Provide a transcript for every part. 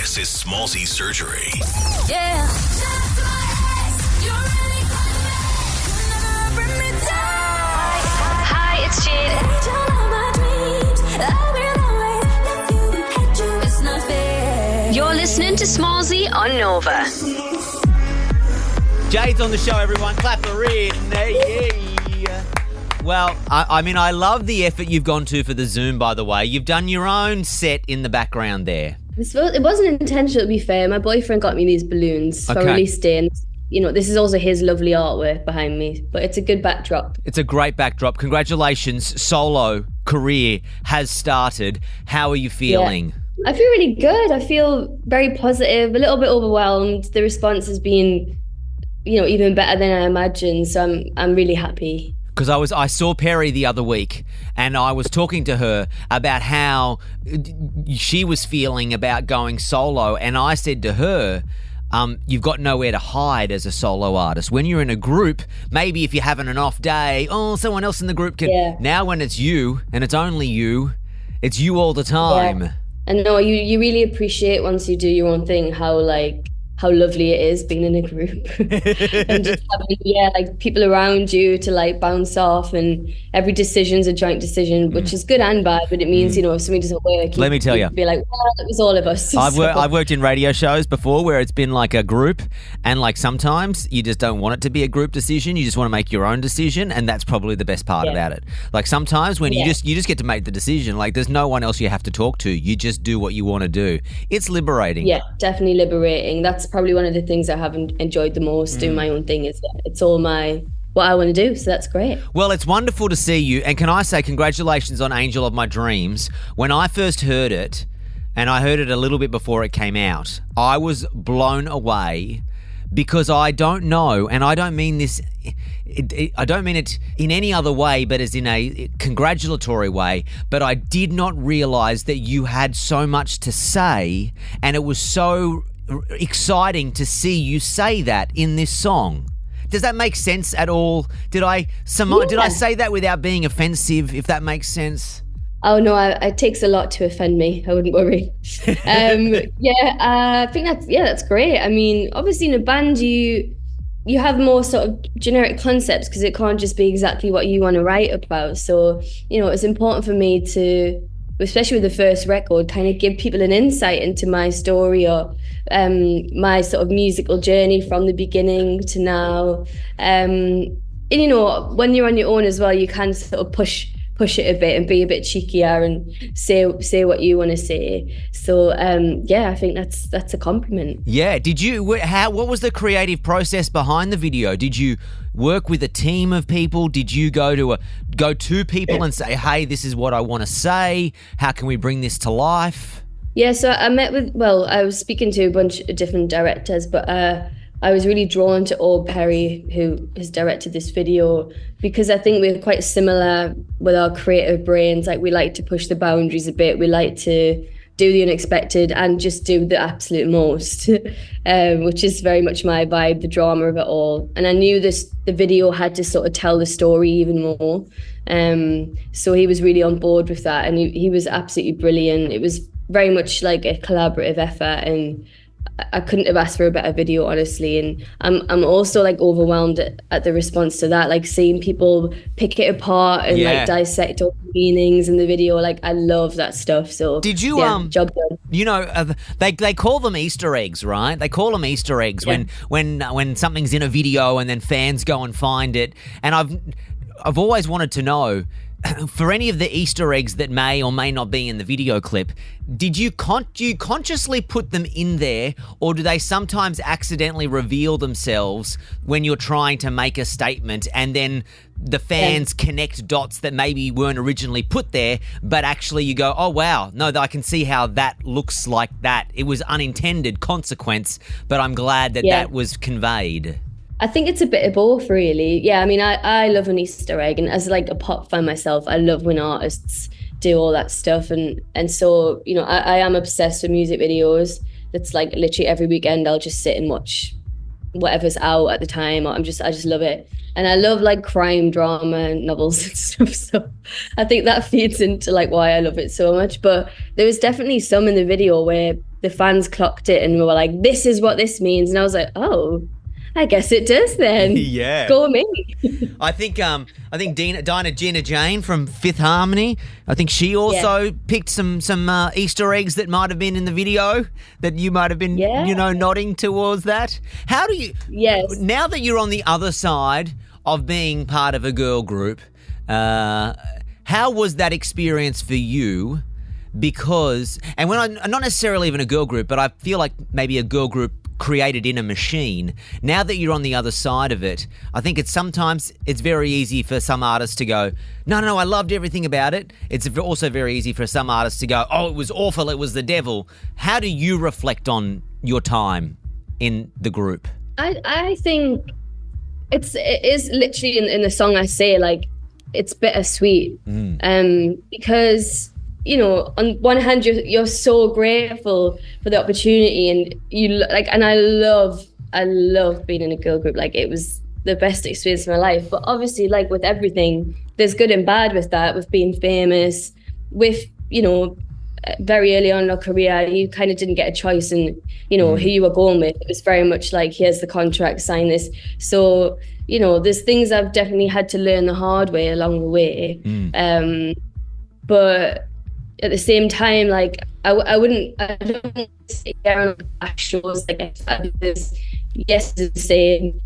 This is Smallzy Surgery. Yeah. Hi, it's Jade. You're listening to Smallzy on Nova. Jade's on the show, everyone. Clap her in. Hey. Well, I mean, I love the effort you've gone to for the Zoom, by the way. You've done your own set in the background there. It wasn't intentional, to be fair. My boyfriend got me these balloons for release day, and this is also his lovely artwork behind me, but it's a good backdrop. It's a great backdrop. Congratulations. Solo career has started. How are you feeling? Yeah. I feel really good. I feel very positive, a little bit overwhelmed. The response has been, even better than I imagined, so I'm really happy. Because I saw Perry the other week and I was talking to her about how she was feeling about going solo, and I said to her, you've got nowhere to hide as a solo artist. When you're in a group, maybe if you're having an off day, someone else in the group can. Yeah. Now when it's you and it's only you, it's you all the time. Yeah. And no, you really appreciate once you do your own thing how lovely it is being in a group and just having people around you to bounce off, and every decision's a joint decision, which is good and bad, but it means if something doesn't work, let me tell you, be like, well, it was all of us. I've worked in radio shows before where it's been like a group, and sometimes you just don't want it to be a group decision, you just want to make your own decision, and that's probably the best part about it. Sometimes when you just get to make the decision, there's no one else you have to talk to, you just do what you want to do. It's liberating. Yeah, definitely liberating. That's probably one of the things I haven't enjoyed the most doing my own thing, is that it's all what I want to do, so that's great. Well, it's wonderful to see you, and can I say congratulations on Angel of My Dreams. When I first heard it, and I heard it a little bit before it came out, I was blown away, because I don't know, and I don't mean this, I don't mean it in any other way but as in a congratulatory way, but I did not realise that you had so much to say, and it was so exciting to see you say that in this song. Does that make sense at all? Did I say that without being offensive, if that makes sense? Oh no, it takes a lot to offend me. I wouldn't worry. I think that's great. I mean, obviously in a band you have more sort of generic concepts, because it can't just be exactly what you want to write about. So, it's important for me to, especially with the first record, kind of give people an insight into my story, or my sort of musical journey from the beginning to now. And when you're on your own as well, you can sort of push it a bit and be a bit cheekier and say what you want to say. So I think that's a compliment. Yeah. What was the creative process behind the video? Did you work with a team of people? Did you go to people and say, hey, this is what I want to say, how can we bring this to life? Yeah, so I was speaking to a bunch of different directors, but I was really drawn to Old Perry, who has directed this video, because I think we're quite similar with our creative brains. We like to push the boundaries a bit. We like to do the unexpected and just do the absolute most, which is very much my vibe, the drama of it all. And I knew the video had to sort of tell the story even more. So he was really on board with that, and he was absolutely brilliant. It was very much like a collaborative effort, and I couldn't have asked for a better video, honestly. And I'm also overwhelmed at the response to that, seeing people pick it apart and dissect all the meanings in the video. I love that stuff. So did you job done. They call them Easter eggs, right? They call them Easter eggs when something's in a video and then fans go and find it. And I've always wanted to know, for any of the Easter eggs that may or may not be in the video clip, do you consciously put them in there, or do they sometimes accidentally reveal themselves when you're trying to make a statement, and then the fans connect dots that maybe weren't originally put there, but actually you go, oh wow, no, I can see how that looks like that. It was unintended consequence, but I'm glad that was conveyed. I think it's a bit of both, really. Yeah, I mean, I love an Easter egg, and as a pop fan myself, I love when artists do all that stuff, and so I am obsessed with music videos. It's literally every weekend I'll just sit and watch whatever's out at the time. Or I just love it. And I love like crime drama novels and stuff. So I think that feeds into like why I love it so much. But there was definitely some in the video where the fans clocked it and were like, this is what this means. And I was like, oh, I guess it does then. Yeah. Go me. I think Gina Jane from Fifth Harmony, I think she also picked some Easter eggs that might have been in the video that you might have been, nodding towards that. How do you... Yes. Now that you're on the other side of being part of a girl group, how was that experience for you? Because, and when I'm not necessarily even a girl group, but I feel like maybe a girl group created in a machine. Now that you're on the other side of it, I think sometimes it's very easy for some artists to go, no, I loved everything about it. It's also very easy for some artists to go, oh, it was awful, it was the devil. How do you reflect on your time in the group? I think it is literally in the song I say, like, it's bittersweet. Because on one hand, you're so grateful for the opportunity, and I love being in a girl group. Like, it was the best experience of my life. But obviously, like with everything, there's good and bad with that, with being famous, with very early on in our career, you kind of didn't get a choice in who you were going with. It was very much like, here's the contract, sign this. So there's things I've definitely had to learn the hard way along the way. But at the same time, like I don't sit down on shows like this. Yes, it's the same.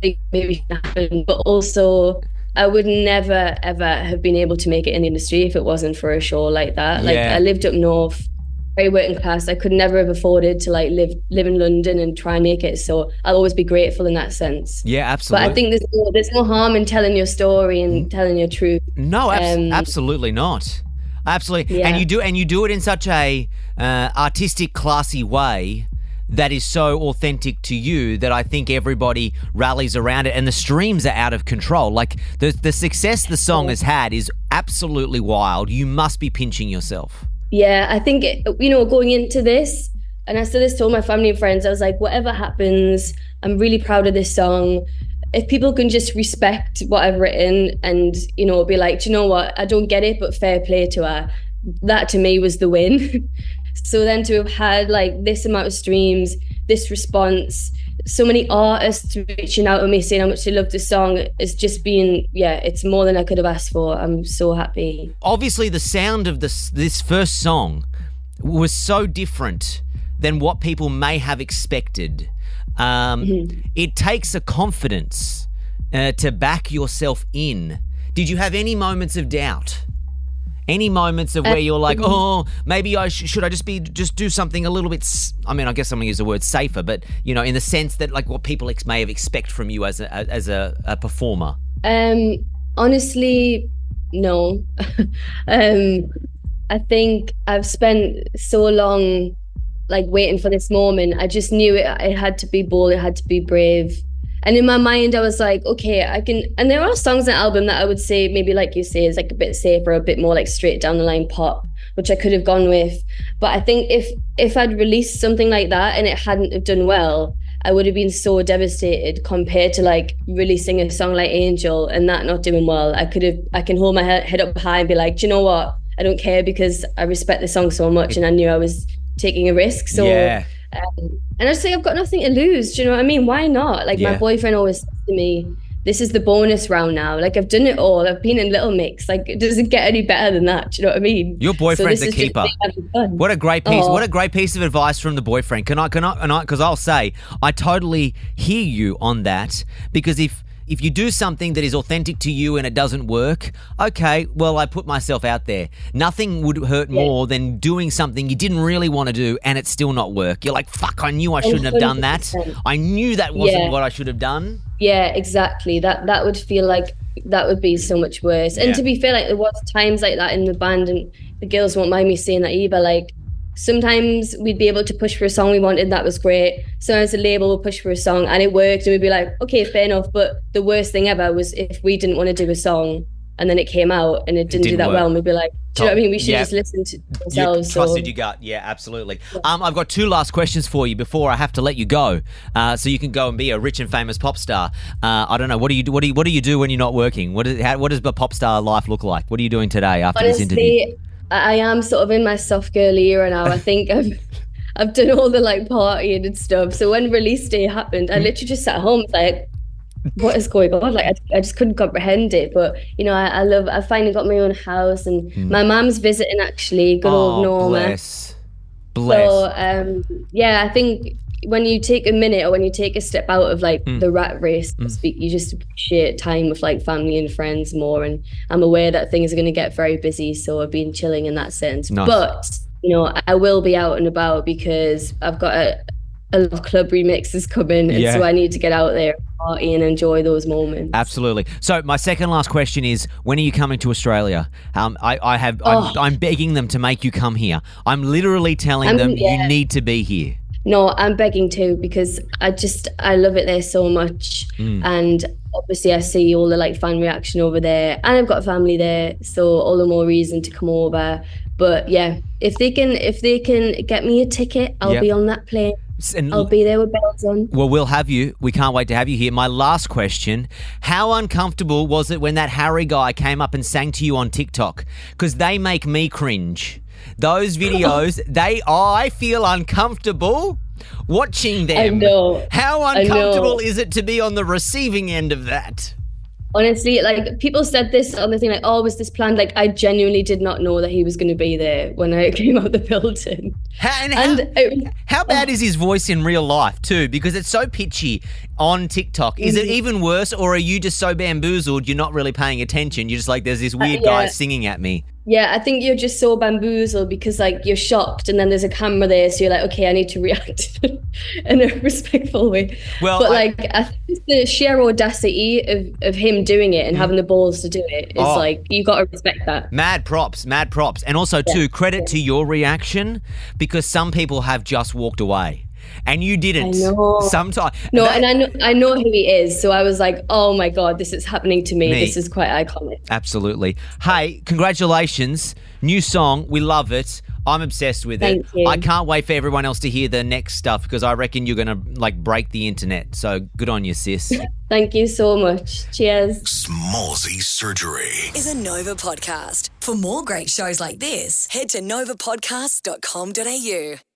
Maybe it can happen, but also I would never ever have been able to make it in the industry if it wasn't for a show like that. Like I lived up north, very working class. I could never have afforded to like live in London and try and make it. So I'll always be grateful in that sense. Yeah, absolutely. But I think there's no harm in telling your story and telling your truth. No, absolutely not. Absolutely. Yeah. And you do it in such a artistic, classy way that is so authentic to you that I think everybody rallies around it, and the streams are out of control. Like the success the song has had is absolutely wild. You must be pinching yourself. Yeah, I think, going into this, and I said this to all my family and friends, I was like, whatever happens, I'm really proud of this song. If people can just respect what I've written and, be like, do you know what? I don't get it, but fair play to her. That to me was the win. So then to have had like this amount of streams, this response, so many artists reaching out to me saying how much they love the song, it's just been, it's more than I could have asked for. I'm so happy. Obviously the sound of this first song was so different than what people may have expected. It takes a confidence to back yourself in. Did you have any moments of doubt? Any moments of where you're like, oh, maybe should I just do something a little bit? I mean, I guess I'm gonna use the word safer, but in the sense that like what people may have expect from you as a performer. Honestly, no. I think I've spent so long like waiting for this moment. I just knew it had to be bold, it had to be brave. And in my mind, I was like, okay, I can. And there are songs on the album that I would say, maybe like you say, is like a bit safer, a bit more like straight down the line pop, which I could have gone with. But I think if I'd released something like that and it hadn't have done well, I would have been so devastated compared to like releasing a song like Angel and that not doing well. I can hold my head up high and be like, do you know what? I don't care because I respect the song so much and I knew I was taking a risk. So and I just say I've got nothing to lose. Do you know what I mean? Why not? Like my boyfriend always says to me, this is the bonus round now. Like I've done it all. I've been in Little Mix. Like it doesn't get any better than that. Do you know what I mean? Your boyfriend's a keeper. What a great piece. What a great piece of advice from the boyfriend. Can I, because I'll say, I totally hear you on that, because if you do something that is authentic to you and it doesn't work, okay, well, I put myself out there. Nothing would hurt more than doing something you didn't really want to do and it still not work. You're like, fuck, I knew I shouldn't have done that. I knew that wasn't what I should have done. Yeah, exactly. That would feel like that would be so much worse. And to be fair, like there was times like that in the band, and the girls won't mind me saying that either. Like sometimes we'd be able to push for a song we wanted, that was great. Sometimes the label would push for a song and it worked and we'd be like, okay, fair enough. But the worst thing ever was if we didn't want to do a song and then it came out and it didn't do that work. well, and we'd be like, do you know what I mean? We should Yeah. just listen to You ourselves. trusted your gut. Yeah, absolutely. I've got 2 last questions for you before I have to let you go, so you can go and be a rich and famous pop star. I don't know. What do you do? What do you do when you're not working? What does the pop star life look like? What are you doing today after this interview? Honestly, I am sort of in my soft girl era now. I think I've done all the like partying and stuff. So when release day happened, I literally just sat home like, what is going on? Like I just couldn't comprehend it. But you know, I finally got my own house, and my mum's visiting actually. Good old Norma. Bless. So yeah, I think when you take a minute or when you take a step out of like the rat race, so to speak, you just appreciate time with like family and friends more. And I'm aware that things are going to get very busy, so I've been chilling in that sense. Nice. But you know, I will be out and about because I've got a lot of club remixes coming, and so I need to get out there, party, and enjoy those moments. Absolutely. So my second last question is, when are you coming to Australia? I'm begging them to make you come here. I'm literally telling them you need to be here. No, I'm begging too, because I love it there so much. And obviously I see all the like fan reaction over there, and I've got family there, so all the more reason to come over. But yeah, if they can get me a ticket, I'll be on that plane. And I'll be there with bells on. Well, we'll have you. We can't wait to have you here. My last question, how uncomfortable was it when that Harry guy came up and sang to you on TikTok? Because they make me cringe. Those videos, I feel uncomfortable watching them. I know. How uncomfortable is it to be on the receiving end of that? Honestly, like people said this on the thing, like, oh, was this planned? Like, I genuinely did not know that he was going to be there when I came out the building. How bad is his voice in real life too? Because it's so pitchy on TikTok. Is it even worse, or are you just so bamboozled you're not really paying attention? You're just like, there's this weird guy singing at me. Yeah, I think you're just so bamboozled because like you're shocked, and then there's a camera there, so you're like, okay, I need to react in a respectful way. Well, but I think it's the sheer audacity of him doing it and having the balls to do it is like, you got to respect that. Mad props. And also too, credit to your reaction, because some people have just walked away. And you didn't. I know. Sometimes. No, and I know who he is. So I was like, oh my God, this is happening to me. This is quite iconic. Absolutely. Hey, congratulations. New song. We love it. I'm obsessed with it. Thank you. I can't wait for everyone else to hear the next stuff, because I reckon you're going to like break the internet. So good on you, sis. Thank you so much. Cheers. Smallzy Surgery is a Nova podcast. For more great shows like this, head to novapodcast.com.au.